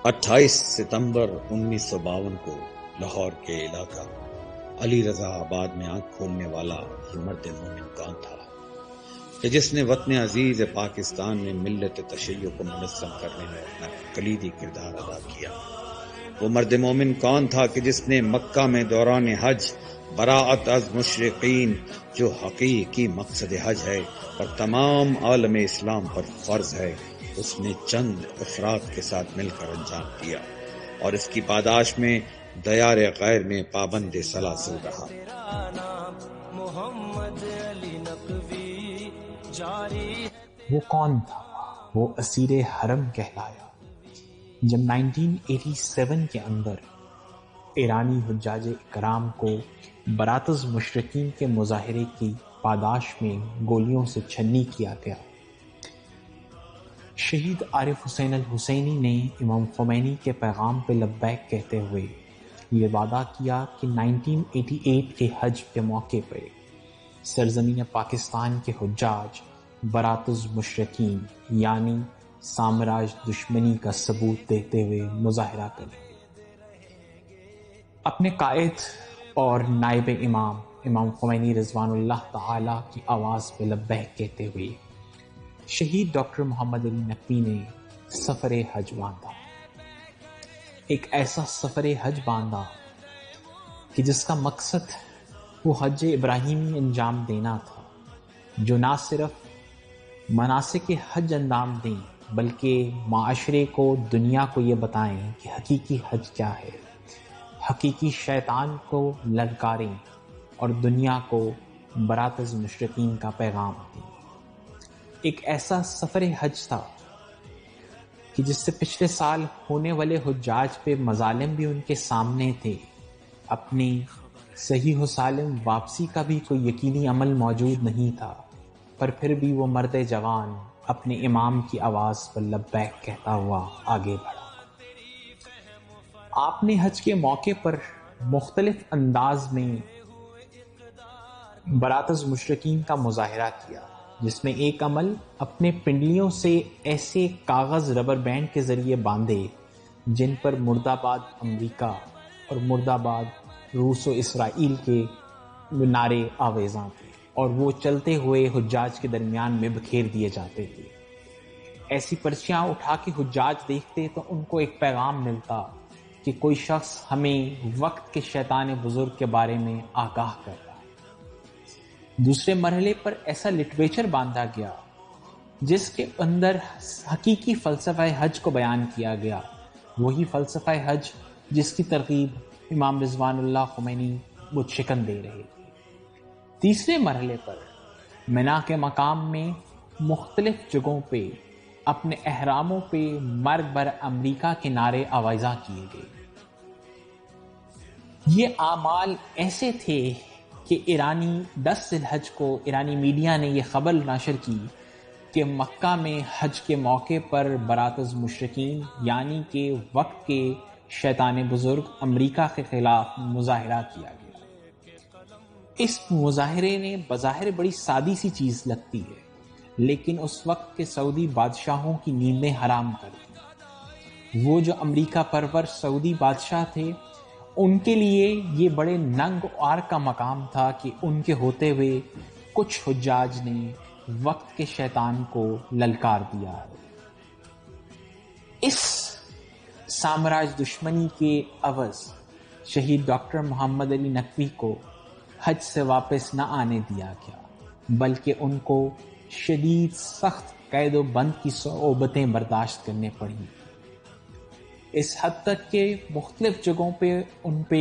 28 ستمبر 1952 کو لاہور کے علاقہ علی رضا آباد میں آنکھ کھولنے والا یہ مرد مومن کون تھا کہ جس نے وطن عزیز پاکستان میں ملت تشیع کو منظم کرنے میں اپنا کلیدی کردار ادا کیا؟ وہ مرد مومن کون تھا کہ جس نے مکہ میں دوران حج براءت از مشرقین، جو حقیقی مقصد حج ہے اور تمام عالم اسلام پر فرض ہے، اس نے چند افراد کے ساتھ مل کر انجام دیا اور اس کی پاداش میں دیار غیر میں پابند سلاسل رہا۔ وہ کون تھا؟ وہ اسیر حرم کہلایا۔ جب 1987 کے اندر ایرانی حجاج اکرام کو براتز مشرقین کے مظاہرے کی پاداش میں گولیوں سے چھنی کیا گیا، شہید عارف حسین الحسینی نے امام خمینی کے پیغام پہ لبیک کہتے ہوئے یہ وعدہ کیا کہ 1988 کے حج کے موقع پہ سرزمین پاکستان کے حجاج براتز مشرقین یعنی سامراج دشمنی کا ثبوت دیتے ہوئے مظاہرہ کریں۔ اپنے قائد اور نائب امام خمینی رضوان اللہ تعالی کی آواز پہ لبیک کہتے ہوئے شہید ڈاکٹر محمد علی نقوی نے سفر حج باندھا۔ ایک ایسا سفر حج باندھا کہ جس کا مقصد وہ حج ابراہیمی انجام دینا تھا، جو نہ صرف مناسک حج انجام دیں بلکہ معاشرے کو، دنیا کو یہ بتائیں کہ حقیقی حج کیا ہے، حقیقی شیطان کو للکاریں اور دنیا کو براتز مشرقین کا پیغام دیں۔ ایک ایسا سفر حج تھا کہ جس سے پچھلے سال ہونے والے حجاج پہ مظالم بھی ان کے سامنے تھے، اپنی صحیح و سالم واپسی کا بھی کوئی یقینی عمل موجود نہیں تھا، پر پھر بھی وہ مرد جوان اپنے امام کی آواز پر لبیک کہتا ہوا آگے بڑھا۔ آپ نے حج کے موقع پر مختلف انداز میں براتز مشرقین کا مظاہرہ کیا، جس میں ایک عمل اپنے پنڈلیوں سے ایسے کاغذ ربر بینڈ کے ذریعے باندھے جن پر مرد آباد امریکہ اور مرد آباد روس و اسرائیل کے نعرے آویزاں تھے، اور وہ چلتے ہوئے حجاج کے درمیان میں بکھیر دیے جاتے تھے۔ ایسی پرچیاں اٹھا کے حجاج دیکھتے تو ان کو ایک پیغام ملتا کہ کوئی شخص ہمیں وقت کے شیطان بزرگ کے بارے میں آگاہ کر رہا ہے۔ دوسرے مرحلے پر ایسا لٹریچر باندھا گیا جس کے اندر حقیقی فلسفہ حج کو بیان کیا گیا، وہی فلسفہ حج جس کی ترغیب امام رضوان اللہ خمینی بت شکن دے رہے تھے۔ تیسرے مرحلے پر منا کے مقام میں مختلف جگہوں پہ اپنے احراموں پہ مرگ بر امریکہ کے نعرے آویزاں کیے گئے۔ یہ اعمال ایسے تھے کہ ایرانی 10 ذی الحج کو ایرانی میڈیا نے یہ خبر نشر کی کہ مکہ میں حج کے موقع پر براتز مشرقین یعنی کہ وقت کے شیطان بزرگ امریکہ کے خلاف مظاہرہ کیا گیا۔ اس مظاہرے نے بظاہر بڑی سادی سی چیز لگتی ہے، لیکن اس وقت کے سعودی بادشاہوں کی نیندیں حرام کر دی۔ وہ جو امریکہ پرور سعودی بادشاہ تھے، ان کے لیے یہ بڑے ننگ آر کا مقام تھا کہ ان کے ہوتے ہوئے کچھ حجاج نے وقت کے شیطان کو للکار دیا ہے۔ اس سامراج دشمنی کے عوض شہید ڈاکٹر محمد علی نقوی کو حج سے واپس نہ آنے دیا گیا، بلکہ ان کو شدید سخت قید و بند کی صعوبتیں برداشت کرنے پڑیں، اس حد تک کہ مختلف جگہوں پہ ان پہ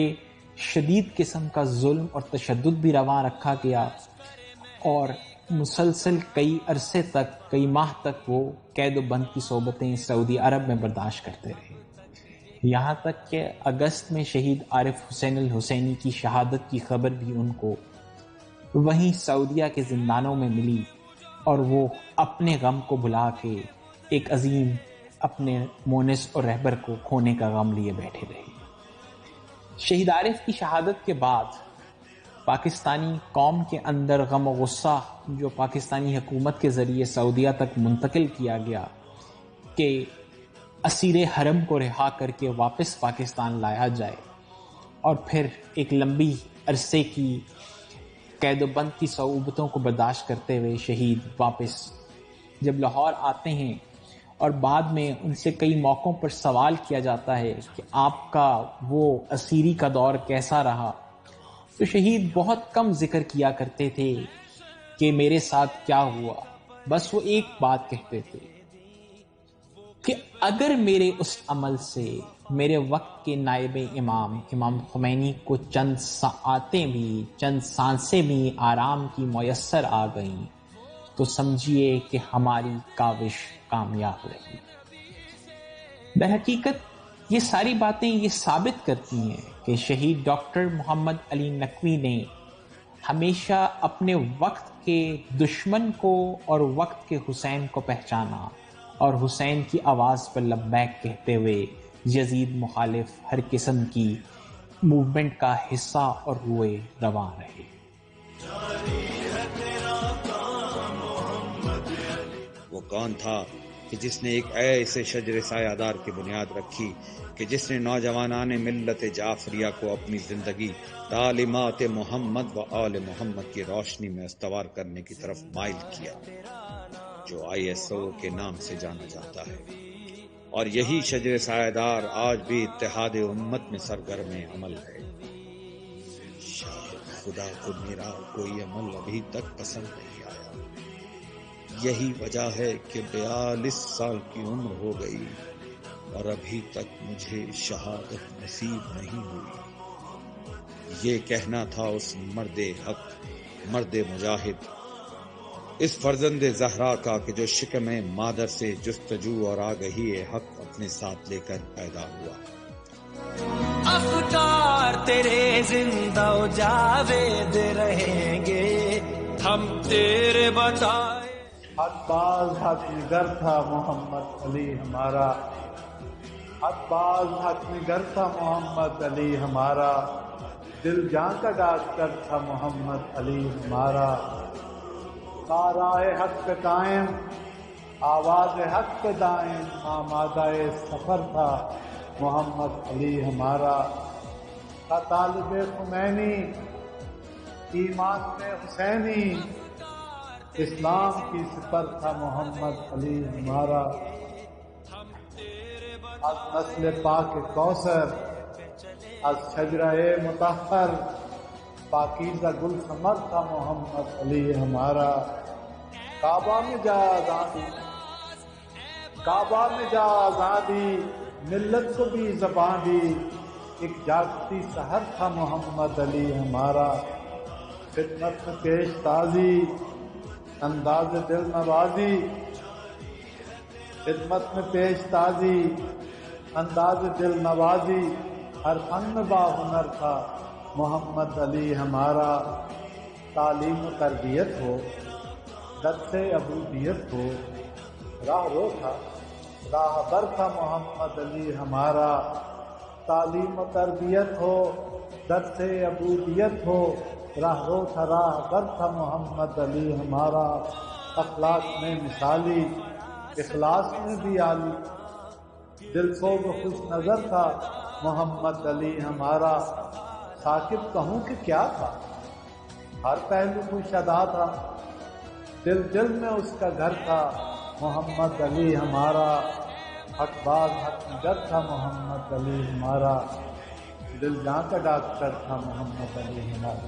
شدید قسم کا ظلم اور تشدد بھی رواں رکھا گیا، اور مسلسل کئی عرصے تک، کئی ماہ تک وہ قید و بند کی صعوبتیں سعودی عرب میں برداشت کرتے رہے، یہاں تک کہ اگست میں شہید عارف حسین الحسینی کی شہادت کی خبر بھی ان کو وہیں سعودیہ کے زندانوں میں ملی، اور وہ اپنے غم کو بھلا کے ایک عظیم اپنے مونس اور رہبر کو کھونے کا غم لیے بیٹھے رہے۔ شہید عارف کی شہادت کے بعد پاکستانی قوم کے اندر غم و غصہ جو پاکستانی حکومت کے ذریعے سعودیہ تک منتقل کیا گیا کہ اسیر حرم کو رہا کر کے واپس پاکستان لایا جائے اور پھر ایک لمبی عرصے کی قید و بند کی صعوبتوں کو برداشت کرتے ہوئے شہید واپس جب لاہور آتے ہیں اور بعد میں ان سے کئی موقعوں پر سوال کیا جاتا ہے کہ آپ کا وہ اسیری کا دور کیسا رہا، تو شہید بہت کم ذکر کیا کرتے تھے کہ میرے ساتھ کیا ہوا. بس وہ ایک بات کہتے تھے کہ اگر میرے اس عمل سے میرے وقت کے نائب امام خمینی کو چند ساعتیں بھی، چند سانسیں بھی آرام کی میسر آ گئیں تو سمجھیے کہ ہماری کاوش کامیاب رہی. در حقیقت یہ ساری باتیں یہ ثابت کرتی ہیں کہ شہید ڈاکٹر محمد علی نقوی نے ہمیشہ اپنے وقت کے دشمن کو اور وقت کے حسین کو پہچانا اور حسین کی آواز پر لبیک کہتے ہوئے یزید مخالف ہر قسم کی موومنٹ کا حصہ اور روئے رواں رہے. وہ کون تھا کہ جس نے ایک ایسے شجر سایہ دار کی بنیاد رکھی کہ جس نے نوجوانان ملت جعفریہ کو اپنی زندگی تعلیمات محمد و آل محمد کی روشنی میں استوار کرنے کی طرف مائل کیا، جو ISO کے نام سے جانا جاتا ہے. اور یہی شجر سایہ دار آج بھی اتحاد امت میں سرگرم عمل ہے. شاید خدا کو میرا کوئی عمل ابھی تک پسند نہیں آیا. یہی وجہ ہے کہ 42 سال کی عمر ہو گئی اور ابھی تک مجھے شہادت نصیب نہیں ہوئی. یہ کہنا تھا اس مرد حق، مرد مجاہد، اس فرزند زہرا کا کہ جو شکم مادر سے جستجو اور آگہی حق اپنے ساتھ لے کر پیدا ہوا. افکار تیرے زندہ و جاوید رہیں گے، ہم تیرے بتائے. حق باز حق نگر تھا محمد علی ہمارا، حق باز حق نگر تھا محمد علی ہمارا، دل جان کا ڈاکٹر تھا محمد علی ہمارا. راہ حق پہ قائم، آواز حق پہ دائم، آمادہ سفر تھا محمد علی ہمارا. تھا طالب خمینی، ایمان میں حسینی، اسلام کی سپر تھا محمد علی ہمارا. از نسل پاک کوثر، از شجرہ مطہر، پاکیزہ گل ثمر تھا محمد علی ہمارا. کعبہ میں جا آزادی، کعبہ میں جا آزادی، ملت کو بھی زبان دی، ایک جاگتی سحر تھا محمد علی ہمارا. خدمت میں پیش تازی، انداز دل نوازی، خدمت میں پیش تازی، انداز دل نوازی، ہر فن میں باہنر تھا محمد علی ہمارا. تعلیم و تربیت ہو، درس عبودیت ہو، راہ رو تھا، راہ بر تھا محمد علی ہمارا. تعلیم و تربیت ہو، درس عبودیت ہو، راہ رو تھا، راہ بر تھا محمد علی ہمارا. اخلاق میں مثالی، اخلاص میں بھی عالی، دل سوز و خوش نظر تھا محمد علی ہمارا. ثاقب کہوں کہ کیا تھا، ہر پہلو خوش ادا تھا، دل دل میں اس کا گھر تھا محمد علی ہمارا. حق باز حق نگر تھا محمد علی ہمارا، دل جان کا ڈاکٹر تھا محمد علی ہمارا.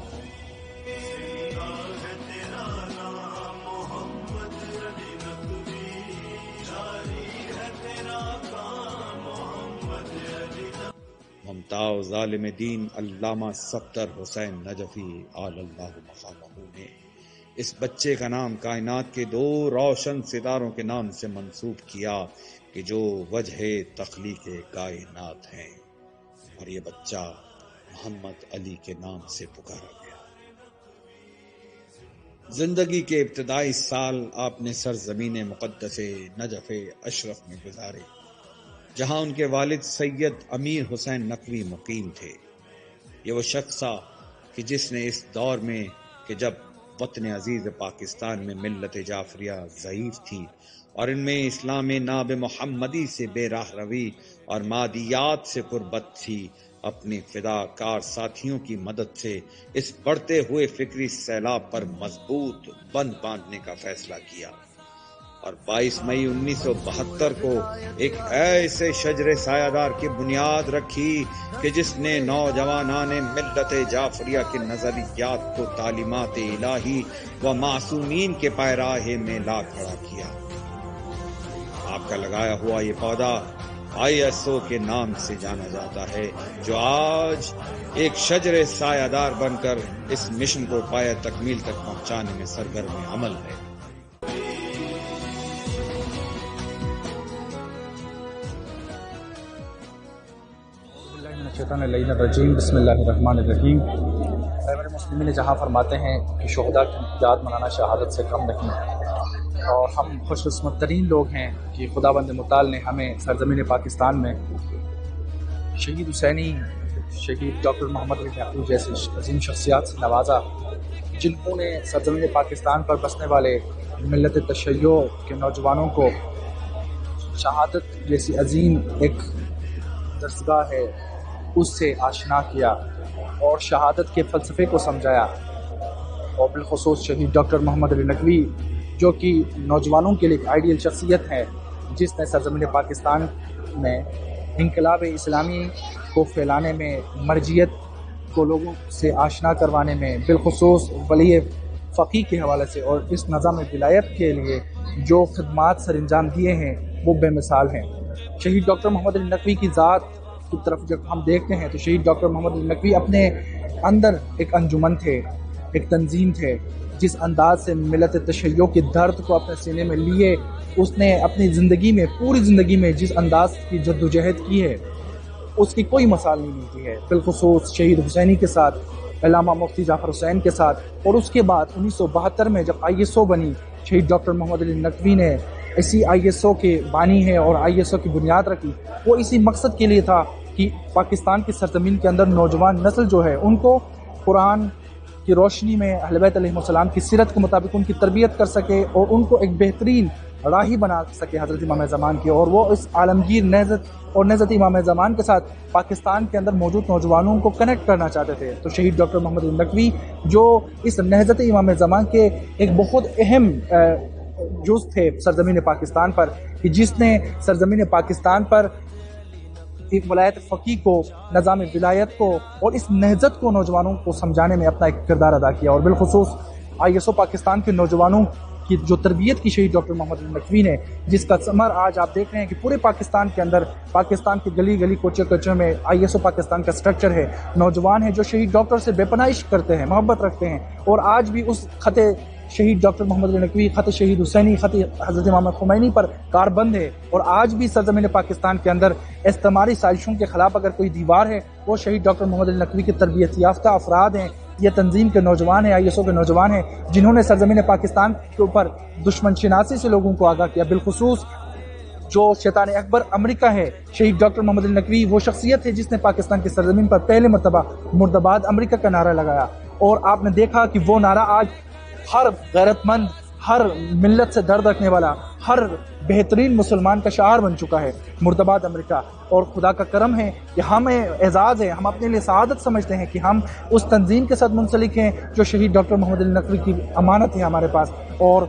ممتاز ظالم دین علامہ صفدر حسین نجفی آل اللہ مقامہ نے اس بچے کا نام کائنات کے 2 روشن ستاروں کے نام سے منسوب کیا کہ جو وجہ تخلیق کائنات ہیں، اور یہ بچہ محمد علی کے نام سے پکارا گیا. زندگی کے ابتدائی سال آپ نے سرزمین مقدس نجف اشرف میں گزارے، جہاں ان کے والد سید امیر حسین نقوی مقیم تھے. یہ وہ شخص تھا کہ جس نے اس دور میں کہ جب وطن عزیز پاکستان میں ملت جعفریہ ضعیف تھی اور ان میں اسلام ناب محمدی سے بے راہ روی اور مادیات سے قربت تھی، اپنے فداکار ساتھیوں کی مدد سے اس بڑھتے ہوئے فکری سیلاب پر مضبوط بند باندھنے کا فیصلہ کیا اور 22 مئی 1972 کو ایک ایسے شجر سایہ دار کی بنیاد رکھی کہ جس نے نوجوانان ملت جعفریہ کے نظریات کو تعلیمات الہی و معصومین کے پیراہے میں لا کھڑا کیا۔ آپ کا لگایا ہوا یہ پودا ISO کے نام سے جانا جاتا ہے، جو آج ایک شجر سایہ دار بن کر اس مشن کو پایہ تکمیل تک پہنچانے میں سرگرم عمل ہے۔ بسم اللہ الرحمن الرحیم۔ مسلمین جہاں فرماتے ہیں کہ شہداء کی یاد منانا شہادت سے کم نہیں، اور ہم خوش قسمت ترین لوگ ہیں کہ خداوند متعال نے ہمیں سرزمین پاکستان میں شہید حسینی، شہید ڈاکٹر محمد علی نقوی جیسی عظیم شخصیات سے نوازا، جنہوں نے سرزمین پاکستان پر بسنے والے ملت تشیع کے نوجوانوں کو شہادت جیسی عظیم ایک درسگاہ ہے اس سے آشنا کیا اور شہادت کے فلسفے کو سمجھایا، اور بالخصوص شہید ڈاکٹر محمد علی نقوی جو کہ نوجوانوں کے لیے ایک آئیڈیل شخصیت ہے، جس نے سرزمین پاکستان میں انقلاب اسلامی کو پھیلانے میں، مرجعیت کو لوگوں سے آشنا کروانے میں، بالخصوص ولی فقیہ کے حوالے سے اور اس نظام ولایت کے لیے جو خدمات سر انجام دیے ہیں وہ بے مثال ہیں۔ شہید ڈاکٹر محمد علی نقوی کی ذات کی طرف جب ہم دیکھتے ہیں تو شہید ڈاکٹر محمد علی نقوی اپنے اندر ایک انجمن تھے، ایک تنظیم تھے، جس انداز سے ملت تشیع کے درد کو اپنے سینے میں لیے اس نے اپنی زندگی میں، پوری زندگی میں جس انداز کی جدوجہد کی ہے اس کی کوئی مثال نہیں ملتی ہے، بالخصوص شہید حسینی کے ساتھ، علامہ مفتی ظفر حسین کے ساتھ، اور اس کے بعد 1972 میں جب ISO بنی، شہید ڈاکٹر محمد علی نقوی نے اسی ISO کے بانی ہے اور ISO کی بنیاد رکھی۔ وہ اسی مقصد کے لیے تھا کہ پاکستان کی سرزمین کے اندر نوجوان نسل جو ہے ان کو قرآن کی روشنی میں اہل بیت علیہ السلام کی سیرت کے مطابق ان کی تربیت کر سکے اور ان کو ایک بہترین راہی بنا سکے حضرت امام زمان کی، اور وہ اس عالمگیر نہضت اور نہضت امام زمان کے ساتھ پاکستان کے اندر موجود نوجوانوں کو کنیکٹ کرنا چاہتے تھے۔ تو شہید ڈاکٹر محمد علی نقوی جو اس نہضت امام زمان کے ایک بہت اہم جز تھے سرزمین پاکستان پر، کہ جس نے سرزمین پاکستان پر ایک ولایت فقیہ کو، نظام ولایت کو اور اس نہضت کو نوجوانوں کو سمجھانے میں اپنا ایک کردار ادا کیا، اور بالخصوص ISO پاکستان کے نوجوانوں کی جو تربیت کی شہید ڈاکٹر محمد علی نقوی نے، جس کا ثمر آج آپ دیکھ رہے ہیں کہ پورے پاکستان کے اندر، پاکستان کے گلی گلی کوچے کوچے میں ISO پاکستان کا سٹرکچر ہے، نوجوان ہیں جو شہید ڈاکٹر سے بے پناہ عشق کرتے ہیں، محبت رکھتے ہیں، اور آج بھی اس خط شہید ڈاکٹر محمد علی نقوی، خط شہید حسینی، خط حضرت امام خمینی پر کاربند ہے، اور آج بھی سرزمین پاکستان کے اندر استعماری سازشوں کے خلاف اگر کوئی دیوار ہے وہ شہید ڈاکٹر محمد علی نقوی کی تربیت یافتہ افراد ہیں، یہ تنظیم کے نوجوان ہیں، ISO کے نوجوان ہیں، جنہوں نے سرزمین پاکستان کے اوپر دشمن شناسی سے لوگوں کو آگاہ کیا۔ بالخصوص جو شیطان اکبر امریکہ ہے، شہید ڈاکٹر محمد علی نقوی وہ شخصیت ہے جس نے پاکستان کی سرزمین پر پہلے مرتبہ مرد آباد امریکہ کا نعرہ لگایا، اور آپ نے دیکھا کہ وہ نعرہ آج ہر غیرت مند، ہر ملت سے درد رکھنے والا، ہر بہترین مسلمان کا شعار بن چکا ہے، مرد آباد امریکہ۔ اور خدا کا کرم ہے کہ ہمیں اعزاز ہے، ہم اپنے لیے سعادت سمجھتے ہیں کہ ہم اس تنظیم کے ساتھ منسلک ہیں جو شہید ڈاکٹر محمد علی نقوی کی امانت ہے ہمارے پاس۔ اور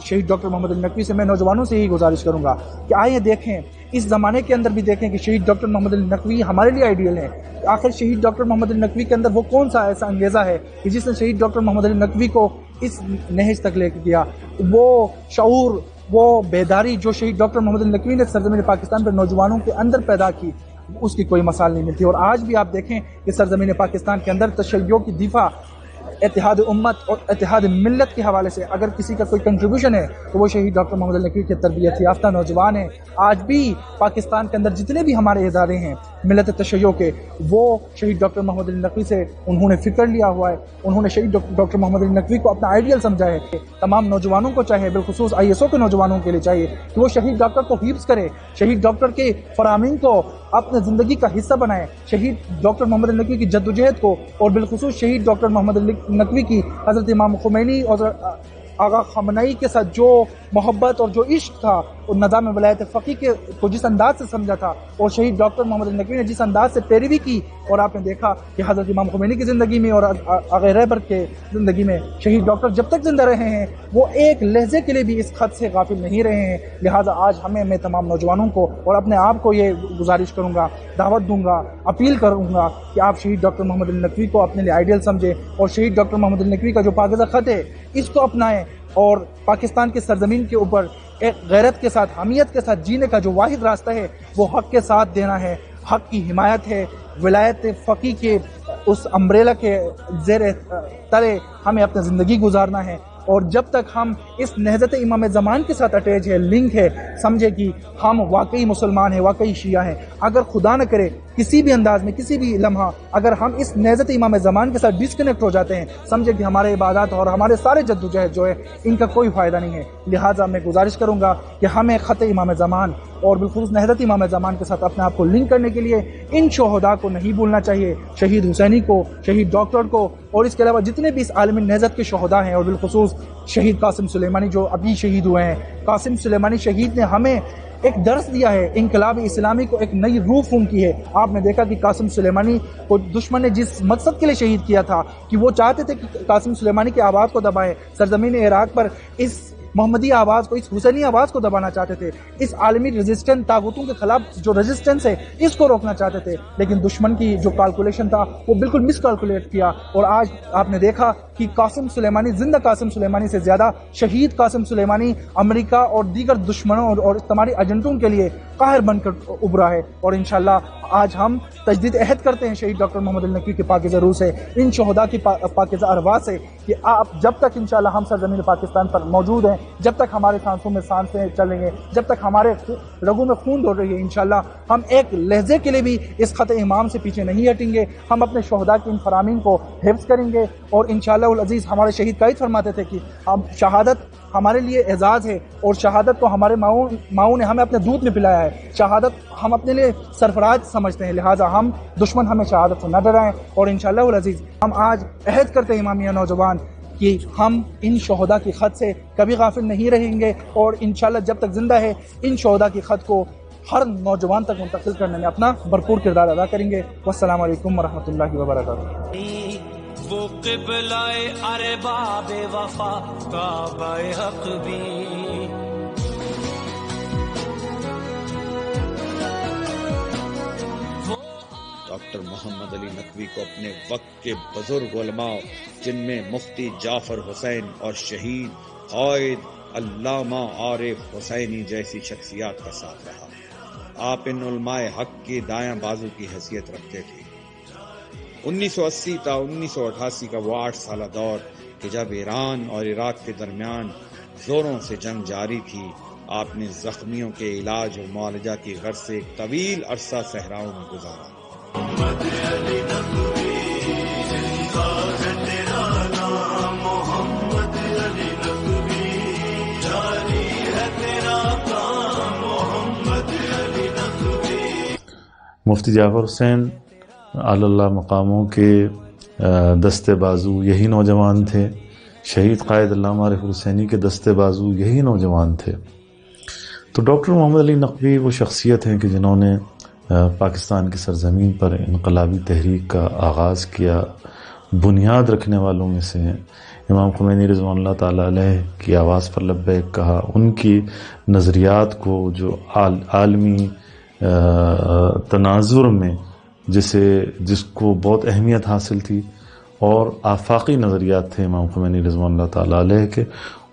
شہید ڈاکٹر محمد علی نقوی سے میں نوجوانوں سے یہی گزارش کروں گا کہ آئیے دیکھیں، اس زمانے کے اندر بھی دیکھیں کہ شہید ڈاکٹر محمد علی نقوی ہمارے لیے آئیڈیل ہے۔ آخر شہید ڈاکٹر محمد علی نقوی کے اندر وہ کون سا ایسا انگیزہ ہے کہ جس نے شہید ڈاکٹر محمد علی نقوی کو اس نہج تک لے کے گیا؟ وہ شعور، وہ بیداری جو شہید ڈاکٹر محمد علی نقوی نے سرزمین پاکستان پر نوجوانوں کے اندر پیدا کی، اس کی کوئی مثال نہیں ملتی۔ اور آج بھی آپ دیکھیں کہ سرزمین پاکستان کے اندر تشیع کی دفاع، اتحاد امت اور اتحاد ملت کے حوالے سے اگر کسی کا کوئی کنٹریبیوشن ہے تو وہ شہید ڈاکٹر محمد علی نقوی کے تربیت یافتہ نوجوان ہیں۔ آج بھی پاکستان کے اندر جتنے بھی ہمارے ادارے ہیں ملت تشیع کے، وہ شہید ڈاکٹر محمد علی نقوی سے انہوں نے فکر لیا ہوا ہے، انہوں نے شہید ڈاکٹر محمد علی نقوی کو اپنا آئیڈیل سمجھا ہے۔ تمام نوجوانوں کو چاہیے، بالخصوص ISO کے نوجوانوں کے لیے چاہیے کہ وہ شہید ڈاکٹر کو حفظ کرے، شہید ڈاکٹر کے فرامین کو اپنے زندگی کا حصہ بنائیں شہید ڈاکٹر محمد علی نقوی کی جدوجہد کو، اور بالخصوص شہید ڈاکٹر محمد علی نقوی کی حضرت امام خمینی اور آقا خامنہئی کے ساتھ جو محبت اور جو عشق تھا، اور نظام ولایت فقیہ کو جس انداز سے سمجھا تھا، اور شہید ڈاکٹر محمد علی نقوی نے جس انداز سے پیروی کی، اور آپ نے دیکھا کہ حضرت امام خمینی کی زندگی میں اور آقا رہبر کے زندگی میں شہید ڈاکٹر جب تک زندہ رہے ہیں وہ ایک لہجے کے لیے بھی اس خط سے غافل نہیں رہے ہیں۔ لہٰذا آج میں تمام نوجوانوں کو اور اپنے آپ کو یہ گزارش کروں گا، دعوت دوں گا، اپیل کروں گا کہ آپ شہید ڈاکٹر محمد علی نقوی کو اپنے لیے آئیڈیل سمجھیں، اور شہید ڈاکٹر محمد علی نقوی کا جو پاکیزہ خط ہے اس کو اپنائیں، اور پاکستان کی سرزمین کے اوپر ایک غیرت کے ساتھ، حمیت کے ساتھ جینے کا جو واحد راستہ ہے وہ حق کے ساتھ دینا ہے، حق کی حمایت ہے، ولایت فقیہ کے اس امبریلا کے زیر تلے ہمیں اپنی زندگی گزارنا ہے۔ اور جب تک ہم اس نہضت امام زمان کے ساتھ اٹیچ ہے، لنک ہے، سمجھے کہ ہم واقعی مسلمان ہیں، واقعی شیعہ ہیں۔ اگر خدا نہ کرے کسی بھی انداز میں، کسی بھی لمحہ اگر ہم اس نہضت امام زمان کے ساتھ ڈسکنیکٹ ہو جاتے ہیں، سمجھے کہ ہمارے عبادات اور ہمارے سارے جدوجہد جو ہے ان کا کوئی فائدہ نہیں ہے۔ لہٰذا میں گزارش کروں گا کہ ہمیں خط امام زمان اور بالخصوص نہضت امام زمان کے ساتھ اپنے آپ کو لنک کرنے کے لیے ان شہداء کو نہیں بھولنا چاہیے، شہید حسینی کو، شہید ڈاکٹر کو، اور اس کے علاوہ جتنے بھی اس عالمی نہضت کے شہداء ہیں، اور بالخصوص شہید قاسم سلیمانی جو ابھی شہید ہوئے ہیں۔ قاسم سلیمانی شہید نے ہمیں ایک درس دیا ہے، انقلاب اسلامی کو ایک نئی روح پھونکی ہے۔ آپ نے دیکھا کہ قاسم سلیمانی کو دشمن نے جس مقصد کے لیے شہید کیا تھا کہ وہ چاہتے تھے کہ قاسم سلیمانی کی آواز کو دبائے، سرزمین عراق پر اس محمدی آواز کو، اس حسینی آواز کو دبانا چاہتے تھے، اس عالمی ریزسٹنٹ طاغوتوں کے خلاف جو ریزسٹنس ہے اس کو روکنا چاہتے تھے، لیکن دشمن کی جو کیلکولیشن تھا وہ بالکل مس کیلکولیٹ کیا، اور آج آپ نے دیکھا کہ قاسم سلیمانی، زندہ قاسم سلیمانی سے زیادہ شہید قاسم سلیمانی امریکہ اور دیگر دشمنوں اور استعماری ایجنٹوں کے لیے قاہر بن کر ابھرا ہے۔ اور انشاءاللہ آج ہم تجدید عہد کرتے ہیں شہید ڈاکٹر محمد علی نقوی کے پاکیزہ روح سے، ان شہداء کی پاکیزہ ارواح سے، کہ آپ جب تک انشاءاللہ ہم سرزمین پاکستان پر موجود ہیں، جب تک ہمارے سانسوں میں سانسیں چلیں گے، جب تک ہمارے رگوں میں خون دوڑ رہی ہے، انشاءاللہ ہم ایک لہجے کے لیے بھی اس خط امام سے پیچھے نہیں ہٹیں گے۔ ہم اپنے شہداء کی ان فرامین کو حفظ کریں گے، اور انشاءاللہ العزیز ہمارے شہید قائد فرماتے تھے کہ ہم شہادت ہمارے لیے اعزاز ہے، اور شہادت کو ہمارے ماؤں نے ہمیں اپنے دودھ میں پلایا ہے، شہادت ہم اپنے لیے سرفراز سمجھتے ہیں، لہٰذا ہم دشمن ہمیں شہادت سے نہ ڈرائیں۔ اور انشاءاللہ العزیز ہم آج عہد کرتے ہیں امامیہ نوجوان کہ ہم ان شہداء کی خط سے کبھی غافل نہیں رہیں گے، اور انشاءاللہ جب تک زندہ ہے ان شہداء کی خط کو ہر نوجوان تک منتقل کرنے میں اپنا بھرپور کردار ادا کریں گے۔ والسلام علیکم ورحمۃ اللہ وبرکاتہ۔ وہ قبلہ ارباب وفا کعبہ حق بھی، ڈاکٹر محمد علی نقوی کو اپنے وقت کے بزرگ علماء جن میں مفتی جعفر حسین اور شہید قائد علامہ عارف حسینی جیسی شخصیات کا ساتھ رہا۔ آپ ان علماء حق کی دایاں بازو کی حیثیت رکھتے تھے۔ 1980 تا 1988 کا وہ 8 سالہ دور کہ جب ایران اور عراق کے درمیان زوروں سے جنگ جاری تھی، آپ نے زخمیوں کے علاج اور معالجہ کی غرض سے ایک طویل عرصہ صحراؤں میں گزارا۔ مفتی جعفر حسین اعلی اللہ مقاموں کے دستے بازو یہی نوجوان تھے، شہید قائد علامہ عارف حسینی کے دستے بازو یہی نوجوان تھے۔ تو ڈاکٹر محمد علی نقوی وہ شخصیت ہیں کہ جنہوں نے پاکستان کی سرزمین پر انقلابی تحریک کا آغاز کیا، بنیاد رکھنے والوں میں سے ہیں۔ امام خمینی رضوان اللہ تعالیٰ علیہ کی آواز پر لبیک کہا، ان کی نظریات کو جو عالمی تناظر میں جس کو بہت اہمیت حاصل تھی، اور آفاقی نظریات تھے امام خمینی رضوان اللہ تعالیٰ علیہ کے،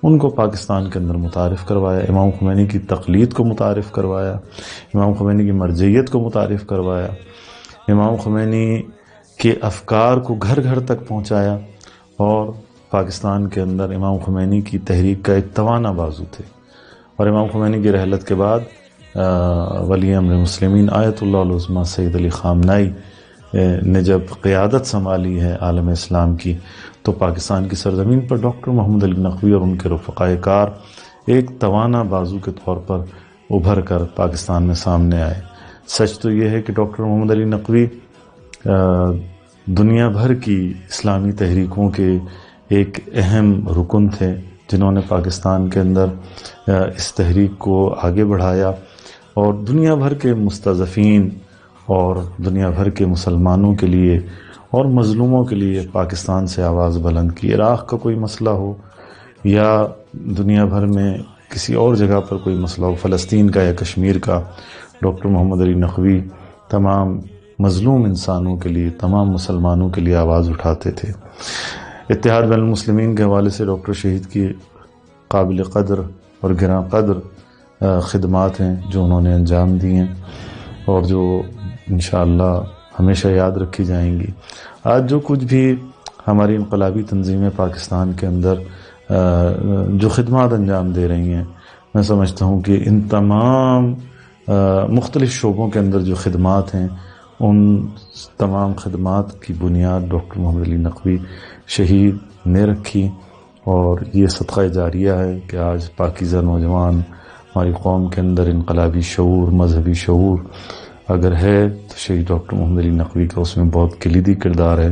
ان کو پاکستان کے اندر متعارف کروایا، امام خمینی کی تقلید کو متعارف کروایا، امام خمینی کی مرجعیت کو متعارف کروایا، امام خمینی کے افکار کو گھر گھر تک پہنچایا، اور پاکستان کے اندر امام خمینی کی تحریک کا ایک توانا بازو تھے۔ اور امام خمینی کی رحلت کے بعد ولی امر مسلمین آیت اللہ العظمیٰ سید علی خامنہئی نے جب قیادت سنبھالی ہے عالم اسلام کی، تو پاکستان کی سرزمین پر ڈاکٹر محمد علی نقوی اور ان کے رفقائے کار ایک توانا بازو کے طور پر ابھر کر پاکستان میں سامنے آئے۔ سچ تو یہ ہے کہ ڈاکٹر محمد علی نقوی دنیا بھر کی اسلامی تحریکوں کے ایک اہم رکن تھے، جنہوں نے پاکستان کے اندر اس تحریک کو آگے بڑھایا اور دنیا بھر کے مستضعفین اور دنیا بھر کے مسلمانوں کے لیے اور مظلوموں کے لیے پاکستان سے آواز بلند کی۔ عراق کا کوئی مسئلہ ہو یا دنیا بھر میں کسی اور جگہ پر کوئی مسئلہ ہو، فلسطین کا یا کشمیر کا، ڈاکٹر محمد علی نقوی تمام مظلوم انسانوں کے لیے، تمام مسلمانوں کے لیے آواز اٹھاتے تھے۔ اتحاد بین المسلمین کے حوالے سے ڈاکٹر شہید کی قابل قدر اور گراں قدر خدمات ہیں جو انہوں نے انجام دی ہیں اور جو انشاءاللہ ہمیشہ یاد رکھی جائیں گی۔ آج جو کچھ بھی ہماری انقلابی تنظیمیں پاکستان کے اندر جو خدمات انجام دے رہی ہیں، میں سمجھتا ہوں کہ ان تمام مختلف شعبوں کے اندر جو خدمات ہیں، ان تمام خدمات کی بنیاد ڈاکٹر محمد علی نقوی شہید نے رکھی، اور یہ صدقہ جاریہ ہے کہ آج پاکیزہ نوجوان ہماری قوم کے اندر انقلابی شعور، مذہبی شعور اگر ہے تو شہید ڈاکٹر محمد علی نقوی کا اس میں بہت کلیدی کردار ہے،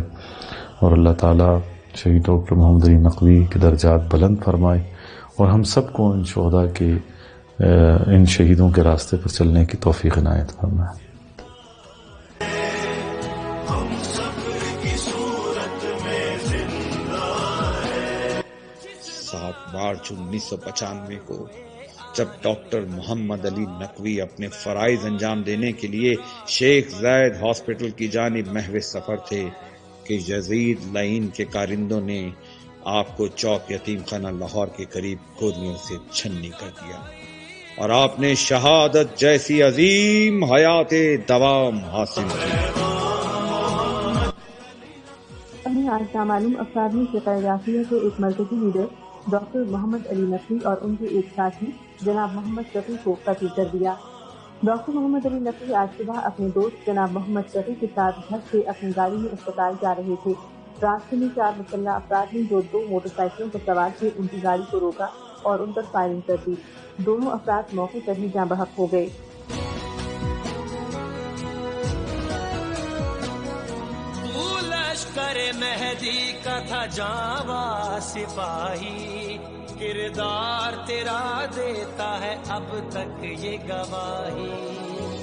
اور اللہ تعالیٰ شہید ڈاکٹر محمد علی نقوی کے درجات بلند فرمائے اور ہم سب کو ان شہداء کے ان شہیدوں کے راستے پر چلنے کی توفیق عنایت فرمائے۔ 7 مارچ 1995 کو جب ڈاکٹر محمد علی نقوی اپنے فرائض انجام دینے کے لیے شیخ زاید ہاسپٹل کی جانب محو سفر تھے کہ یزید لعین کے کارندوں نے آپ کو چوک یتیم خانہ لاہور کے قریب گولیوں سے چھنی کر دیا اور آپ نے شہادت جیسی عظیم حیات دوام حاصل کی۔ آج نامعلوم افراد نے فقہ جعفریہ کے ایک مرکزی لیڈر ڈاکٹر محمد علی نقوی اور ان کے ایک ساتھی جناب محمد شفیع کو قتل کر دیا۔ ڈاکٹر محمد علی نقوی آج صبح اپنے دوست جناب محمد شفیع کے ساتھ گھر سے اپنی گاڑی میں اسپتال جا رہے تھے۔ راستے میں 4 مسلح افراد نے جو 2 موٹر سائیکلوں پر سوار تھے ان کی گاڑی کو روکا اور ان پر فائرنگ کر دی۔ دونوں افراد موقع پر ہی جاں بحق ہو گئے۔ لشکر مہدی کا تھا جاواں سپاہی، کردار تیرا دیتا ہے اب تک یہ گواہی۔